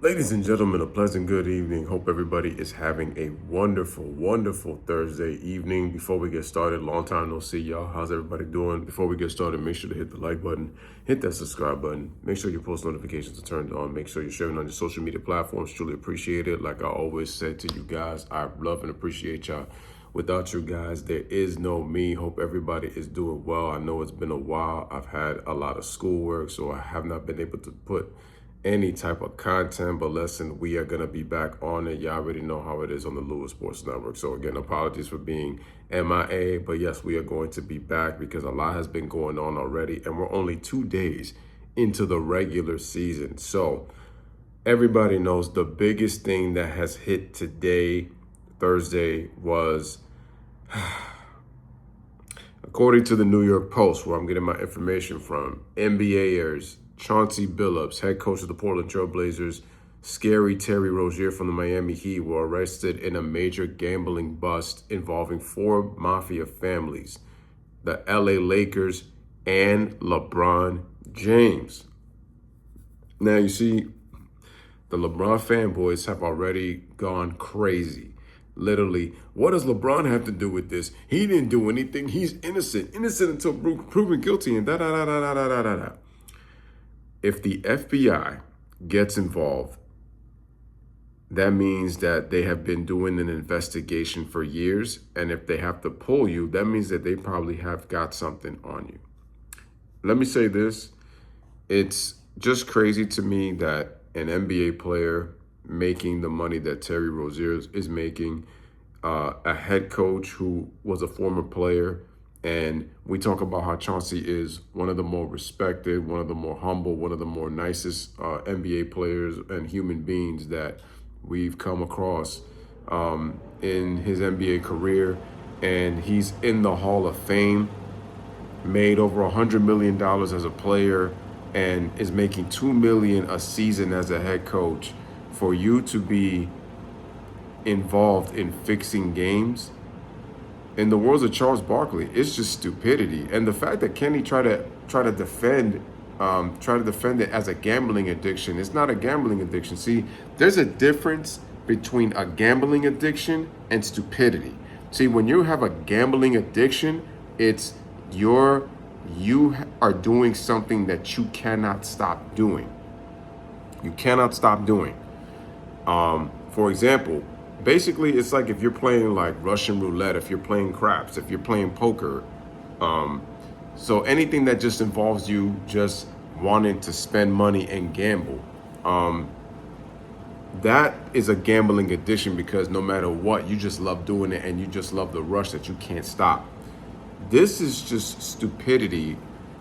Ladies and gentlemen, a pleasant good evening. Hope everybody is having a wonderful, wonderful Thursday evening. Before we get started, long time no see, y'all. How's everybody doing? Before we get started, make sure to hit the like button, hit that subscribe button, make sure your post notifications are turned on, make sure you're sharing on your social media platforms. Truly appreciate it. Like I always said to you guys, I love and appreciate y'all. Without you guys, there is no me. Hope everybody is doing well. I know it's been a while. I've had a lot of schoolwork, so I have not been able to put any type of content, but listen, we are going to be back on it. Y'all already know how it is on the Lewis Sports Network. So again, apologies for being MIA, but yes, we are going to be back because a lot has been going on already, and we're only 2 days into the regular season. So everybody knows the biggest thing that has hit today, Thursday, was according to the New York Post, where I'm getting my information from, NBAers Chauncey Billups, head coach of the Portland Trail Blazers, scary Terry Rozier from the Miami Heat were arrested in a major gambling bust involving four mafia families, the LA Lakers and LeBron James. Now, you see, the LeBron fanboys have already gone crazy. Literally, what does LeBron have to do with this? He didn't do anything. He's innocent. Innocent until proven guilty and da da da da da da da da. If the FBI gets involved, that means that they have been doing an investigation for years. And if they have to pull you, that means that they probably have got something on you. Let me say this. It's just crazy to me that an NBA player making the money that Terry Rozier is making, a head coach who was a former player, and we talk about how Chauncey is one of the more respected, one of the more humble, one of the more nicest NBA players and human beings that we've come across in his NBA career. And he's in the Hall of Fame, made over $100 million as a player, and is making $2 million a season as a head coach. For you to be involved in fixing games, in the words of Charles Barkley, it's just stupidity. And the fact that Kenny try to defend it as a gambling addiction, it's not a gambling addiction. See, there's a difference between a gambling addiction and stupidity. See, when you have a gambling addiction, it's you are doing something that you cannot stop doing. You cannot stop doing. For example, basically, it's like if you're playing like Russian roulette, if you're playing craps, if you're playing poker. So anything that just involves you just wanting to spend money and gamble, that is a gambling addiction, because no matter what, you just love doing it and you just love the rush that you can't stop. This is just stupidity.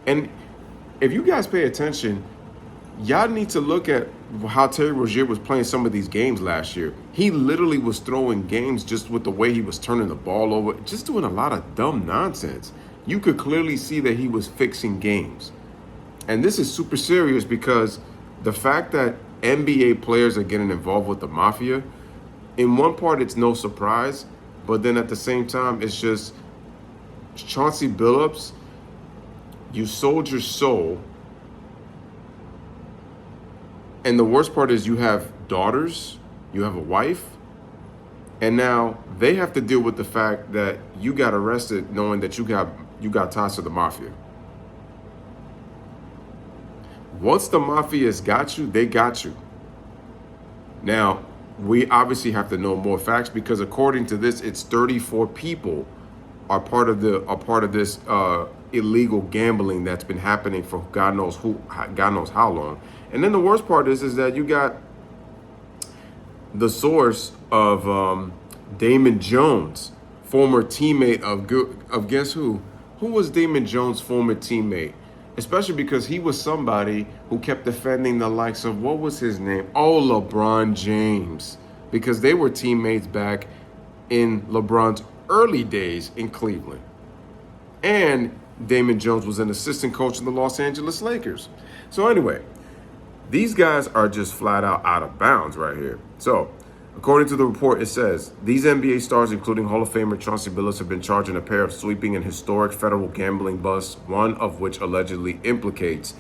And if you guys pay attention, y'all need to look at how Terry Rozier was playing some of these games last year. He literally was throwing games just with the way he was turning the ball over, just doing a lot of dumb nonsense. You could clearly see that he was fixing games. And this is super serious, because the fact that NBA players are getting involved with the mafia, in one part, it's no surprise. But then at the same time, it's just Chauncey Billups, you sold your soul. And the worst part is you have daughters, you have a wife, and now they have to deal with the fact that you got arrested knowing that you got ties to the mafia. Once the mafia has got you, they got you. Now, we obviously have to know more facts, because according to this, it's 34 people are part of this illegal gambling that's been happening for God knows how long. And then the worst part is that you got the source of Damon Jones, former teammate of guess who? Who was Damon Jones' former teammate? Especially because he was somebody who kept defending the likes of, what was his name? Oh, LeBron James. Because they were teammates back in LeBron's early days in Cleveland. And Damon Jones was an assistant coach in the Los Angeles Lakers. So anyway, these guys are just flat out of bounds right here. So, according to the report, it says, these NBA stars, including Hall of Famer Chauncey Billups, have been charged in a pair of sweeping and historic federal gambling busts, one of which allegedly implicates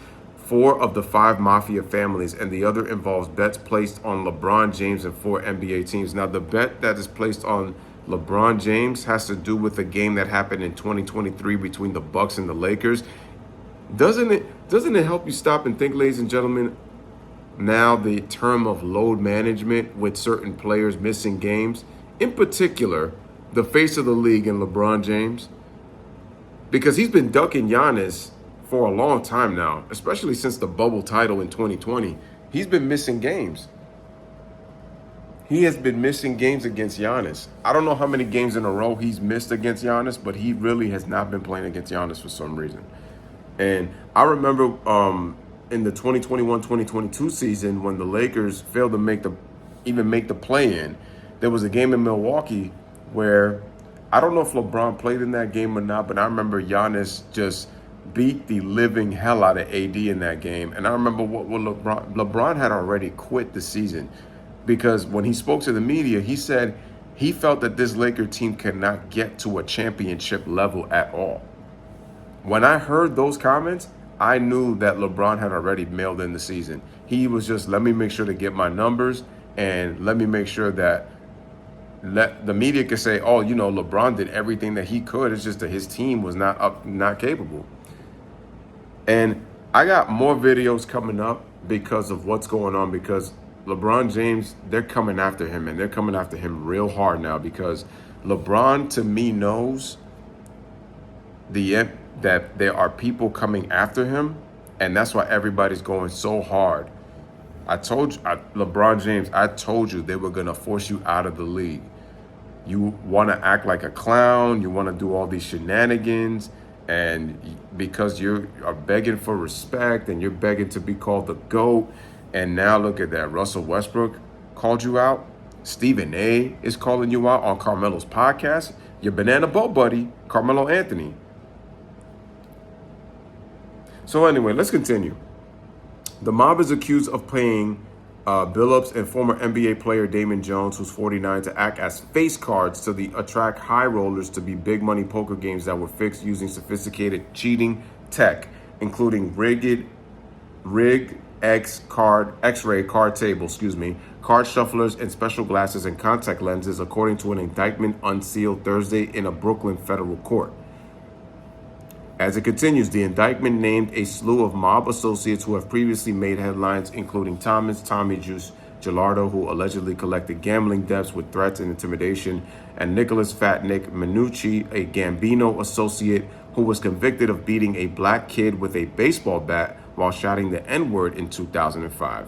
4 of the 5 mafia families, and the other involves bets placed on LeBron James and 4 NBA teams. Now, the bet that is placed on LeBron James has to do with a game that happened in 2023 between the Bucks and the Lakers. Doesn't it help you stop and think, ladies and gentlemen, now the term of load management with certain players missing games, in particular, the face of the league in LeBron James, because he's been ducking Giannis for a long time now, especially since the bubble title in 2020. He's been missing games. He has been missing games against Giannis. I don't know how many games in a row he's missed against Giannis, but he really has not been playing against Giannis for some reason. And I remember in the 2021-2022 season when the Lakers failed to even make the play-in, there was a game in Milwaukee where I don't know if LeBron played in that game or not, but I remember Giannis just beat the living hell out of AD in that game. And I remember what LeBron had already quit the season, because when he spoke to the media, he said he felt that this Laker team could not get to a championship level at all. When I heard those comments, I knew that LeBron had already mailed in the season. He was just, let me make sure to get my numbers, and let me make sure that the media could say, oh, you know, LeBron did everything that he could. It's just that his team was not capable. And I got more videos coming up because of what's going on, because LeBron James, they're coming after him, and they're coming after him real hard now, because LeBron, to me, knows that there are people coming after him, and that's why everybody's going so hard. I told you, LeBron James, I told you they were going to force you out of the league. You want to act like a clown. You want to do all these shenanigans. And because you are begging for respect and you're begging to be called the GOAT. And now look at that. Russell Westbrook called you out. Stephen A is calling you out on Carmelo's podcast. Your banana boat buddy, Carmelo Anthony. So anyway, let's continue. The mob is accused of paying Billups and former NBA player Damon Jones, who's 49, to act as face cards to attract high rollers to be big money poker games that were fixed using sophisticated cheating tech, including rigged X-ray card tables, card shufflers, and special glasses and contact lenses, according to an indictment unsealed Thursday in a Brooklyn federal court. As it continues, the indictment named a slew of mob associates who have previously made headlines, including Tommy Juice Gilardo, who allegedly collected gambling debts with threats and intimidation, and Nicholas Fat Nick Minucci, a Gambino associate who was convicted of beating a black kid with a baseball bat while shouting the N-word in 2005.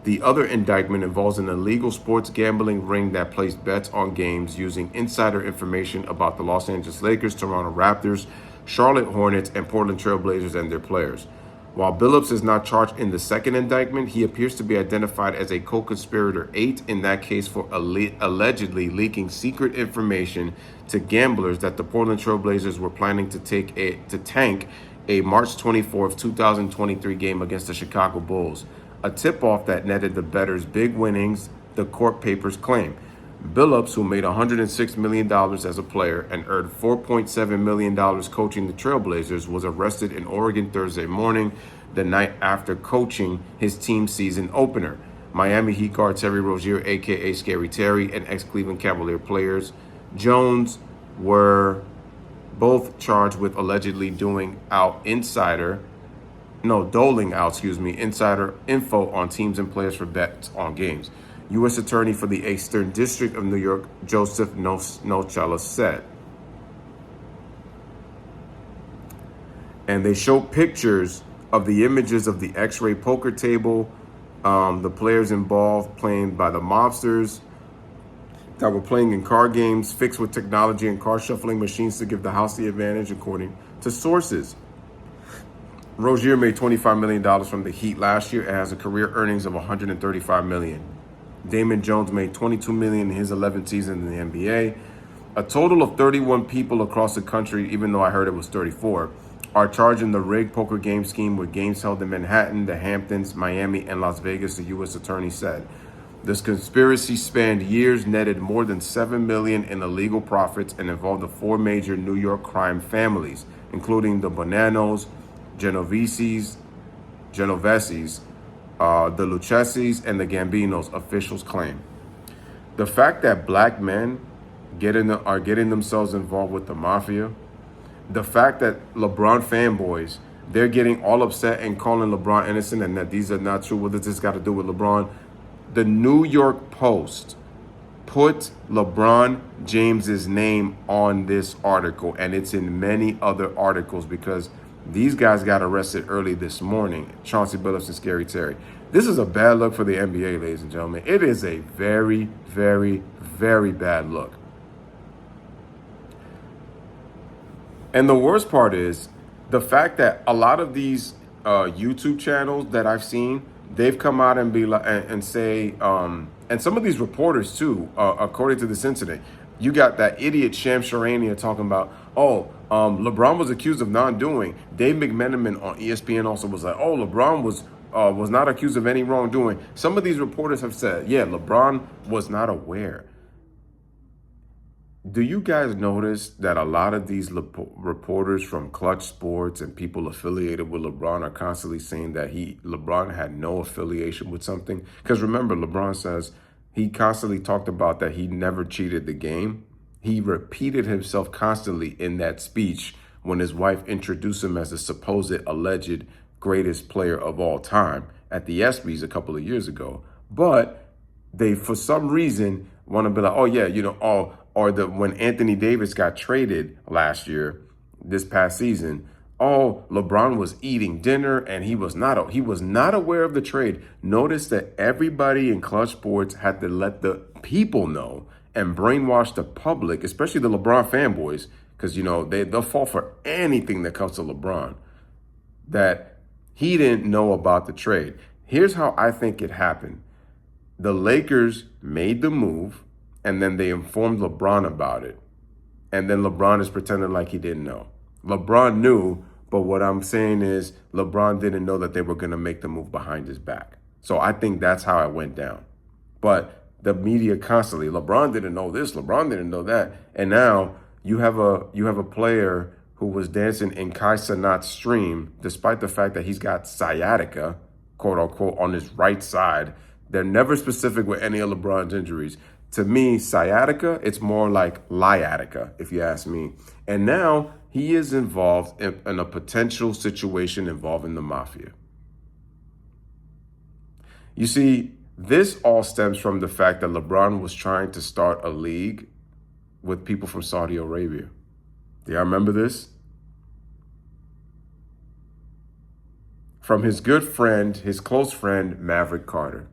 The other indictment involves an illegal sports gambling ring that placed bets on games using insider information about the Los Angeles Lakers, Toronto Raptors, Charlotte Hornets, and Portland Trail Blazers and their players. While Billups is not charged in the second indictment, he appears to be identified as a co-conspirator 8 in that case for allegedly leaking secret information to gamblers that the Portland Trail Blazers were planning to tank a March 24th, 2023 game against the Chicago Bulls, a tip-off that netted the bettors big winnings, the court papers claim. Billups, who made $106 million as a player and earned $4.7 million coaching the Trailblazers, was arrested in Oregon Thursday morning, the night after coaching his team season opener. Miami Heat guard Terry Rozier, a.k.a. Scary Terry, and ex-Cleveland Cavalier players Jones were both charged with allegedly doling out insider info on teams and players for bets on games. U.S. Attorney for the Eastern District of New York, Joseph Nocella, said. And they showed pictures of the images of the X-ray poker table, the players involved playing by the mobsters that were playing in card games fixed with technology and card shuffling machines to give the house the advantage, according to sources. Rozier made $25 million from the Heat last year and has a career earnings of $135 million. Damon Jones made $22 million in his 11th season in the NBA. A total of 31 people across the country, even though I heard it was 34, are charged in the rigged poker game scheme with games held in Manhattan, the Hamptons, Miami, and Las Vegas, the U.S. Attorney said. This conspiracy spanned years, netted more than $7 million in illegal profits, and involved the 4 major New York crime families, including the Bonanos, Genoveses, Genoveses, the Lucchese's, and the Gambinos, officials claim. The fact that black men are getting themselves involved with the mafia, the fact that LeBron fanboys, they're getting all upset and calling LeBron innocent and that these are not true. What does this got to do with LeBron? The New York Post put LeBron James's name on this article, and it's in many other articles because these guys got arrested early this morning, Chauncey Billups and Scary Terry. This is a bad look for the NBA, ladies and gentlemen. It is a very, very, very bad look. And the worst part is the fact that a lot of these YouTube channels that I've seen, they've come out and be like and say, and some of these reporters too, according to this incident, you got that idiot Sham Charania talking about, LeBron was accused of non-doing. Dave McMenamin on ESPN also was like, LeBron was not accused of any wrongdoing. Some of these reporters have said, yeah, LeBron was not aware. Do you guys notice that a lot of these reporters from Clutch Sports and people affiliated with LeBron are constantly saying that LeBron had no affiliation with something? Because remember, LeBron says he constantly talked about that he never cheated the game. He repeated himself constantly in that speech when his wife introduced him as the supposed alleged greatest player of all time at the ESPYs a couple of years ago. But they, for some reason, want to be like, when Anthony Davis got traded last year, this past season, LeBron was eating dinner and he was not aware of the trade. Notice that everybody in Clutch Sports had to let the people know and brainwash the public, especially the LeBron fanboys, because they'll fall for anything that comes to LeBron, that he didn't know about the trade. Here's how I think it happened. The Lakers made the move, and then they informed LeBron about it. And then LeBron is pretending like he didn't know. LeBron knew, but what I'm saying is LeBron didn't know that they were going to make the move behind his back. So I think that's how it went down. But the media constantly, LeBron didn't know this, LeBron didn't know that. And now you have a player who was dancing in Kai Cenat's stream, despite the fact that he's got sciatica, quote unquote, on his right side. They're never specific with any of LeBron's injuries. To me, sciatica, it's more like liatica, if you ask me. And now he is involved in a potential situation involving the mafia. You see, this all stems from the fact that LeBron was trying to start a league with people from Saudi Arabia. Do y'all remember this? From his good friend, his close friend, Maverick Carter.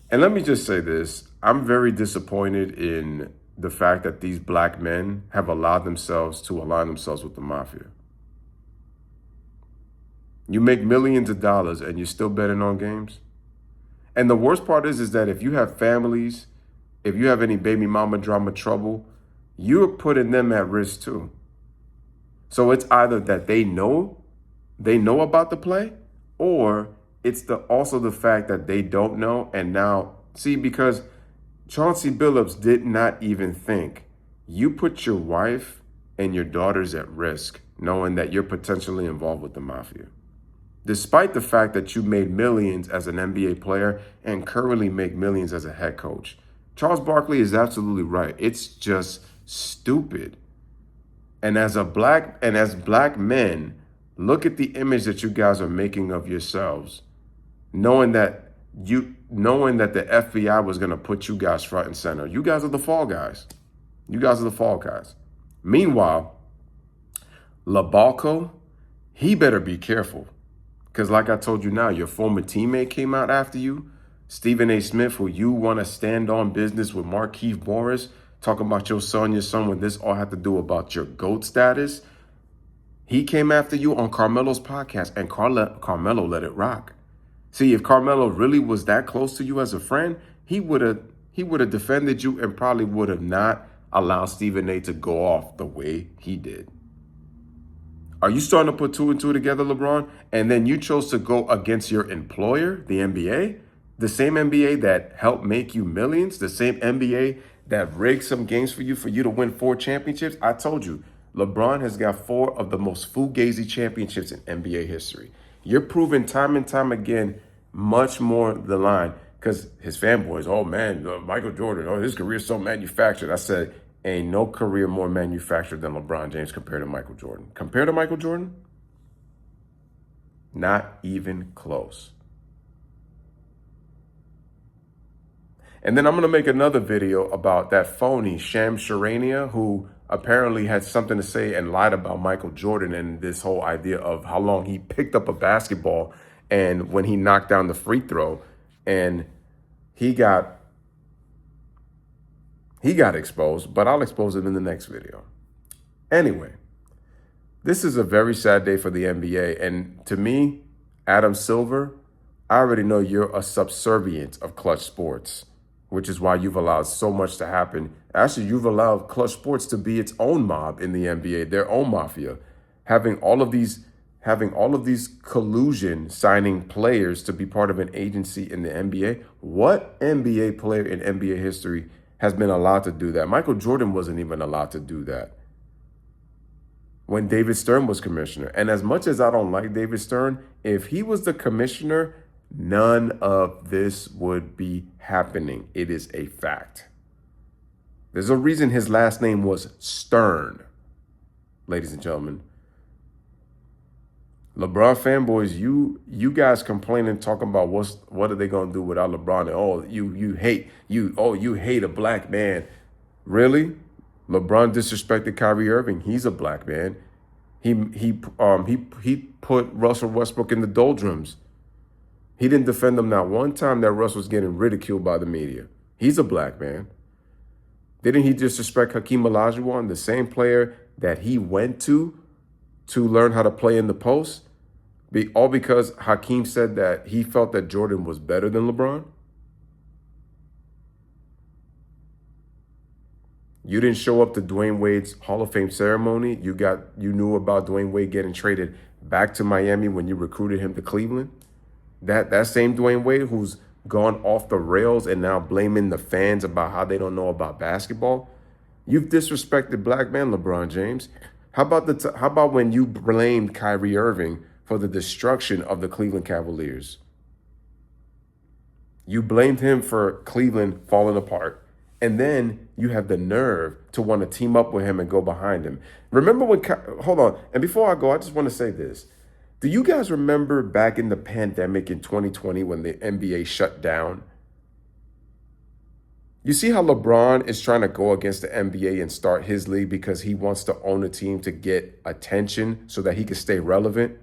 And let me just say this. I'm very disappointed in the fact that these black men have allowed themselves to align themselves with the mafia. You make millions of dollars and you're still betting on games. And the worst part is that if you have families, if you have any baby mama drama trouble, you're putting them at risk too. So it's either that they know about the play, or it's also the fact that they don't know. And now, because Chauncey Billups did not even think. You put your wife and your daughters at risk, knowing that you're potentially involved with the mafia. Despite the fact that you made millions as an NBA player and currently make millions as a head coach. Charles Barkley is absolutely right. It's just stupid. And as black men, look at the image that you guys are making of yourselves, knowing that the FBI was going to put you guys front and center. You guys are the fall guys. Meanwhile, Labalco, he better be careful. Because like I told you now, your former teammate came out after you. Stephen A. Smith, who you want to stand on business with Markieff Morris, talking about your son, when this all had to do about your GOAT status. He came after you on Carmelo's podcast, and Carmelo let it rock. See, if Carmelo really was that close to you as a friend, he would have defended you and probably would have not allowed Stephen A. to go off the way he did. Are you starting to put two and two together, LeBron? And then you chose to go against your employer, the NBA? The same NBA that helped make you millions? The same NBA that rigged some games for you to win 4 championships? I told you, LeBron has got 4 of the most fugazi championships in NBA history. You're proving time and time again much more the line. Because his fanboys, oh man, Michael Jordan, oh, his career's so manufactured. I said, ain't no career more manufactured than LeBron James compared to Michael Jordan. Compared to Michael Jordan? Not even close. And then I'm going to make another video about that phony Sham Charania who apparently had something to say and lied about Michael Jordan and this whole idea of how long he picked up a basketball and when he knocked down the free throw, and he got exposed, but I'll expose it in the next video. Anyway, this is a very sad day for the NBA. And to me, Adam Silver, I already know you're a subservient of Clutch Sports, which is why you've allowed so much to happen. Actually, you've allowed Clutch Sports to be its own mob in the NBA, their own mafia, having all of these collusion signing players to be part of an agency in the NBA. What NBA player in NBA history has been allowed to do that? Michael Jordan wasn't even allowed to do that when David Stern was commissioner. And as much as I don't like David Stern, if he was the commissioner, none of this would be happening. It is a fact. There's a reason his last name was Stern, ladies and gentlemen. LeBron fanboys, you guys complaining, talking about what are they gonna do without LeBron? And, oh, you hate a black man. Really? LeBron disrespected Kyrie Irving. He's a black man. He put Russell Westbrook in the doldrums. He didn't defend him not one time that Russ was getting ridiculed by the media. He's a black man. Didn't he disrespect Hakeem Olajuwon, the same player that he went to learn how to play in the post? All because Hakeem said that he felt that Jordan was better than LeBron? You didn't show up to Dwayne Wade's Hall of Fame ceremony. You knew about Dwayne Wade getting traded back to Miami when you recruited him to Cleveland. That same Dwayne Wade who's gone off the rails and now blaming the fans about how they don't know about basketball. You've disrespected black man LeBron James. How about when you blamed Kyrie Irving for the destruction of the Cleveland Cavaliers? You blamed him for Cleveland falling apart. And then you have the nerve to want to team up with him and go behind him. Remember when, hold on. And before I go, I just want to say this. Do you guys remember back in the pandemic in 2020 when the NBA shut down? You see how LeBron is trying to go against the NBA and start his league because he wants to own a team to get attention so that he can stay relevant?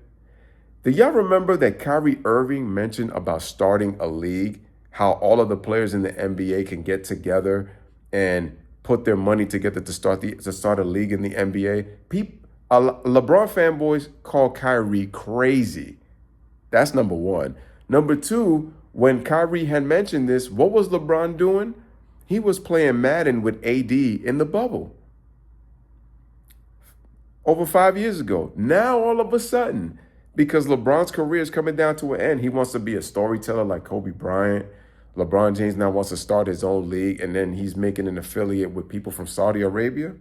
Do y'all remember that Kyrie Irving mentioned about starting a league? How all of the players in the NBA can get together and put their money together to start a league in the NBA. LeBron fanboys call Kyrie crazy. That's number one. Number two, when Kyrie had mentioned this, what was LeBron doing? He was playing Madden with AD in the bubble. Over 5 years ago. Now, all of a sudden, because LeBron's career is coming down to an end, he wants to be a storyteller like Kobe Bryant. LeBron James now wants to start his own league, and then he's making an affiliate with people from Saudi Arabia.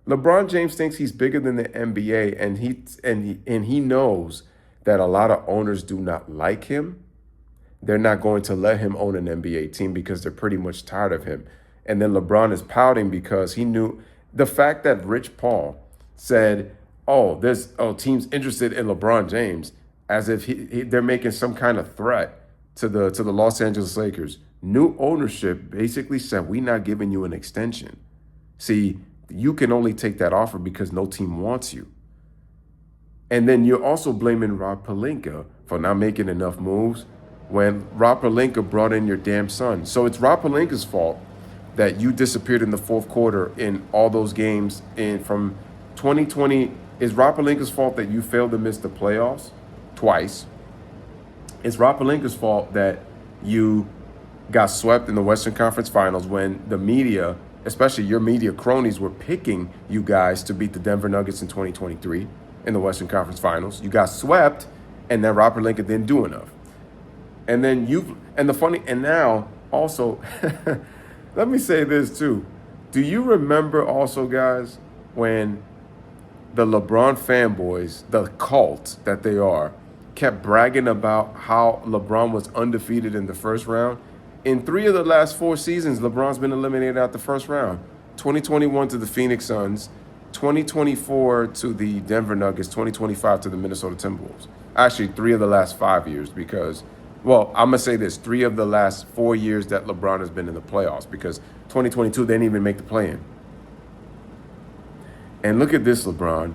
LeBron James thinks he's bigger than the NBA, and he knows that a lot of owners do not like him. They're not going to let him own an NBA team because they're pretty much tired of him. And then LeBron is pouting because he knew the fact that Rich Paul said, there's teams interested in LeBron James, as if they're making some kind of threat to the Los Angeles Lakers. New ownership basically said, we're not giving you an extension. See, you can only take that offer because no team wants you. And then you're also blaming Rob Pelinka for not making enough moves when Rob Pelinka brought in your damn son. So it's Rob Pelinka's fault that you disappeared in the fourth quarter in all those games from 2020. It's Rob Pelinka's fault that you failed to miss the playoffs twice. It's Rob Pelinka's fault that you got swept in the Western Conference Finals when the media, especially your media cronies, were picking you guys to beat the Denver Nuggets in 2023 in the Western Conference Finals. You got swept, and then Rob Pelinka didn't do enough. And then now also, let me say this too. Do you remember also, guys, when the LeBron fanboys, the cult that they are, kept bragging about how LeBron was undefeated in the first round. In 3 of the last 4 seasons, LeBron's been eliminated out the first round. 2021 to the Phoenix Suns, 2024 to the Denver Nuggets, 2025 to the Minnesota Timberwolves. Actually, 3 of the last 5 years because, well, I'm going to say this, 3 of the last 4 years that LeBron has been in the playoffs because 2022, they didn't even make the play-in. And look at this, LeBron.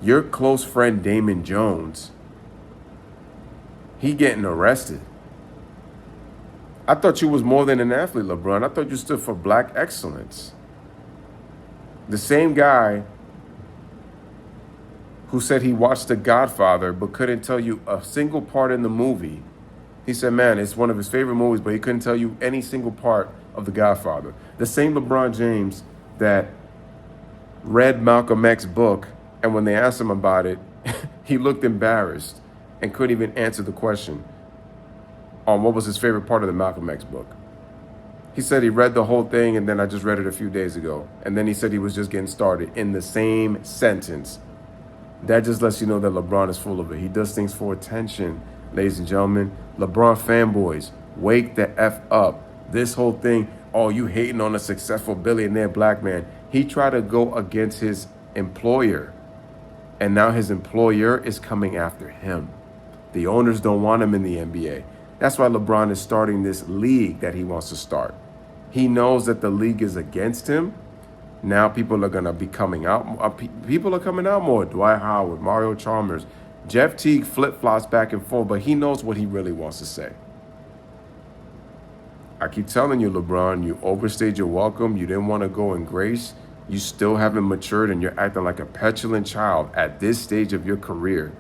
Your close friend Damon Jones, he getting arrested. I thought you was more than an athlete, LeBron. I thought you stood for black excellence. The same guy who said he watched The Godfather but couldn't tell you a single part in the movie. He said, man, it's one of his favorite movies, but he couldn't tell you any single part of The Godfather. The same LeBron James that read Malcolm X's book, and when they asked him about it, he looked embarrassed and couldn't even answer the question on what was his favorite part of the Malcolm X book. He said he read the whole thing, and then I just read it a few days ago. And then he said he was just getting started in the same sentence. That just lets you know that LeBron is full of it. He does things for attention, ladies and gentlemen. LeBron fanboys, wake the F up. This whole thing, oh, you hating on a successful billionaire black man. He tried to go against his employer, and now his employer is coming after him. The owners don't want him in the NBA. That's why LeBron is starting this league that he wants to start. He knows that the league is against him. Now people are going to be coming out. People are coming out more. Dwight Howard, Mario Chalmers. Jeff Teague flip-flops back and forth, but he knows what he really wants to say. I keep telling you, LeBron, you overstayed your welcome. You didn't want to go in grace. You still haven't matured, and you're acting like a petulant child at this stage of your career.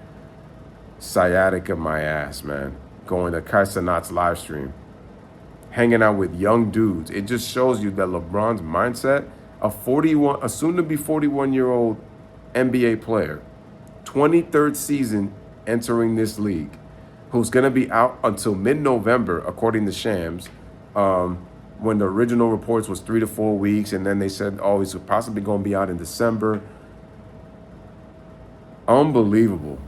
Sciatica my ass, man. Going to Kai Cenat's live stream. Hanging out with young dudes. It just shows you that LeBron's mindset, a soon-to-be 41-year-old NBA player, 23rd season entering this league, who's going to be out until mid-November, according to Shams, when the original reports was 3 to 4 weeks, and then they said, oh, he's possibly going to be out in December. Unbelievable.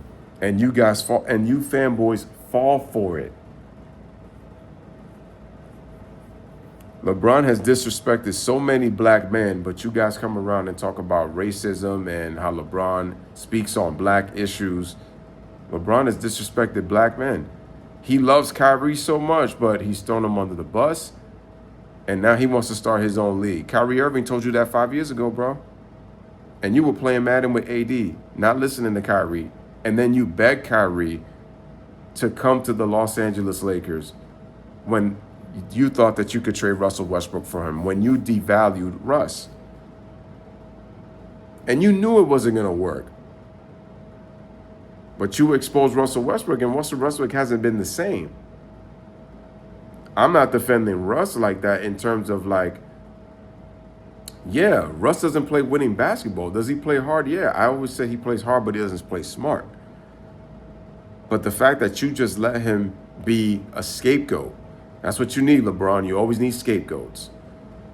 And you guys fall, and you fanboys fall for it. LeBron has disrespected so many black men, but you guys come around and talk about racism and how LeBron speaks on black issues. LeBron has disrespected black men. He loves Kyrie so much, but he's thrown him under the bus. And now he wants to start his own league. Kyrie Irving told you that 5 years ago, bro. And you were playing Madden with AD, not listening to Kyrie. And then you begged Kyrie to come to the Los Angeles Lakers when you thought that you could trade Russell Westbrook for him, when you devalued Russ. And you knew it wasn't going to work. But you exposed Russell Westbrook, and Russell Westbrook hasn't been the same. I'm not defending Russ like that in terms of like, yeah, Russ doesn't play winning basketball. Does he play hard? Yeah, I always say he plays hard, but he doesn't play smart. But the fact that you just let him be a scapegoat, that's what you need, LeBron. You always need scapegoats.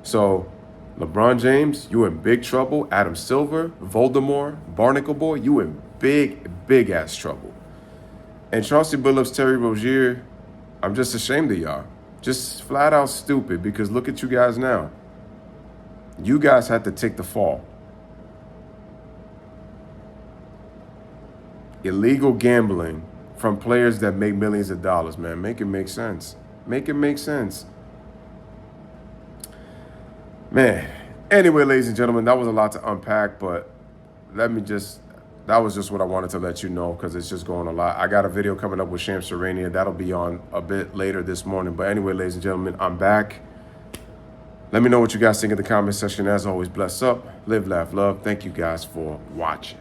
So, LeBron James, you in big trouble. Adam Silver, Voldemort, Barnacle Boy, you in big ass trouble. And Chauncey Billups, Terry Rozier, I'm just ashamed of y'all. Just flat out stupid, because look at you guys now. You guys had to take the fall. Illegal gambling from players that make millions of dollars, man. Make it make sense. Make it make sense. Man. Anyway, ladies and gentlemen, that was a lot to unpack, but that was just what I wanted to let you know, because it's just going a lot. I got a video coming up with Shams Charania. That'll be on a bit later this morning. But anyway, ladies and gentlemen, I'm back. Let me know what you guys think in the comment section. As always, bless up, live, laugh, love. Thank you guys for watching.